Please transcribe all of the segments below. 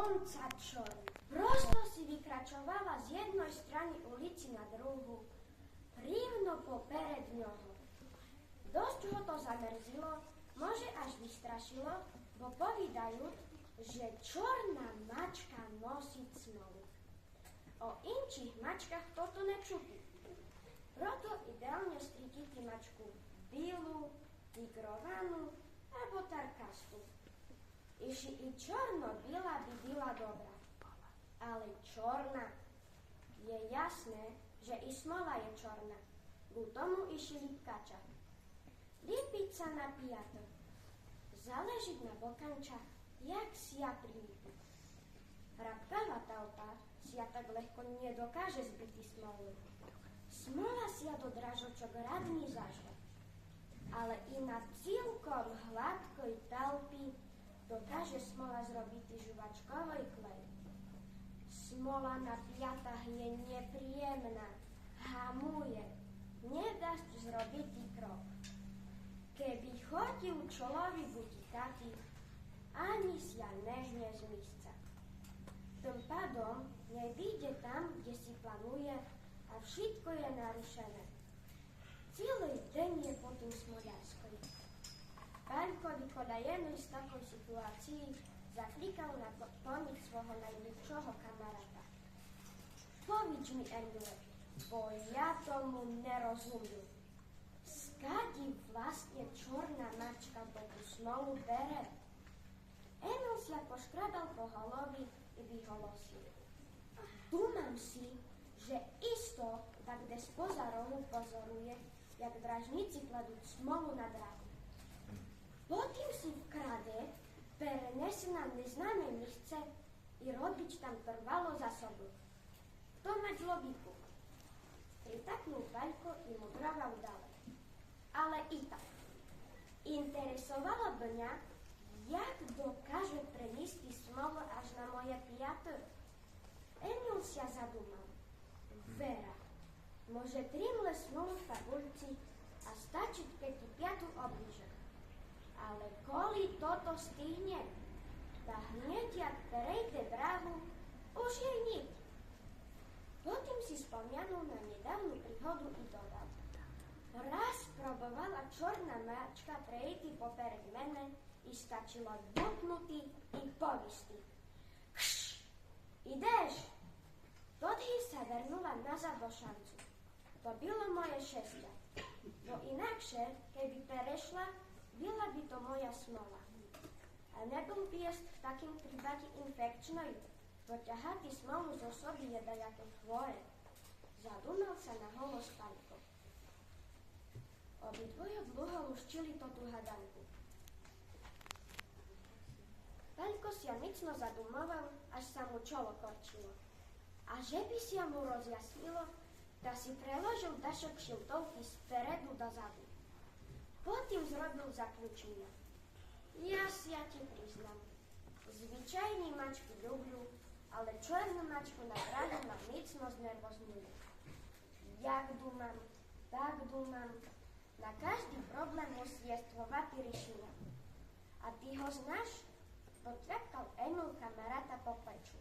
konca čory. Prosto si vykračovala z jednej strany ulici na druhú, prívno popered ňoho. Dosť ho to zamrzilo, može až vystrašilo, bo povídajú, že čorná mačka nosí smolu. O inčích mačkách toto nečutí. Proto ideálne stritíte mačku bílu, tigrovanú alebo tarkastu. Iši i čorno-bíla by byla dobrá. Ale čorná. Je jasné, že i smola je čorná. Ku tomu iši lípkača. Lípiť sa na piato. Záležiť na bokančach, jak si ja prilípi. Hrabkava talpa si ja tak ľahko nedokáže zbytý smolu. Smola si ja do dražočok radný zažva. Ale i na cilkom hladkoj talpi dokáže smola zrobiť žuvačkovoj klej. Smola na piatach je nepríjemná, hamuje, nedáš zrobiť krok. Keby chodil človek butikatý, ani si ja nehne z místa. Tým pádom nevíde tam, kde si plánuje a všetko je narušené. Celý deň je potom smoliarskoj. Paľkovi koľa jednej z takoj situácii zaklikal na pomoc svojho najbližšieho kamaráta. Povíč mi, Emile, bo ja tomu nerozumiem. Skadi vlastne čorná mačka tú smolu bere? Emil sa poškrabal po holovi i vyholosil. Dumám si, že isto tak kde spoza rohu pozoruje, jak dražníci kladú smolu na dráhu. Potom si v krade prenese na neznáme místce i robiť tam trvalo za sobu. To mať logiku. Pritaknul Paľko i mudroval ďalej. Ale i tak. Interesovalo by mňa, jak dokáže preniesť smolu až na moje piato. Emil sa zadúmal. Vera, môže trimle smolu v tabuľci a stačiť, keď ti piatu obliže. Ale koli toto stihne, tá hneď jak prejde bráhu, už jej nič. Potom si spomianul na nedávnu príhodu i dodal. Raz probovala čorná mačka prejти popered mene i stačilo buknutý i povistý. Kš, ideš? Todhy sa vernula nazad do šancu. To bylo moje šestia. No inakšie, keby perešla, byla by to moja smola. A nebol by jest v takým prípade infekčnoj, bo ťahati smolu zo soby je dajaké chvore. Zadúmal sa na holo Paľko. Obidvoje dlho luščili to tú hadanku. Paľko si ja micno zadumoval, až sa mu čolo korčilo. A že by si ja mu rozjasnilo, da si preložil dašok šiltovky spredu do zadu. Potom zrobil zaključenia. Ja si ja ti priznam. Zvyčajní mačky ľublю, ale čornú mačku na dráhu ma micno znervozňuje. Jak dumam, tak dumam. Na každý problém musí jestvovať riešenia. A ty ho znáš? Potrepkal Emil kamaráta po pleču.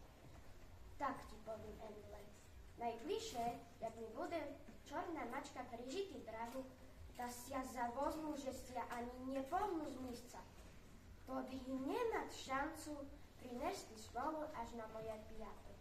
Tak ti poviem, Emile. Najbližšie, jak mi bude čorná mačka križiti dráhu, da si ja zavozmu, že si ja ani nepohnú z místa. Todhy nemať šancu prinesti smolu až na moje piato.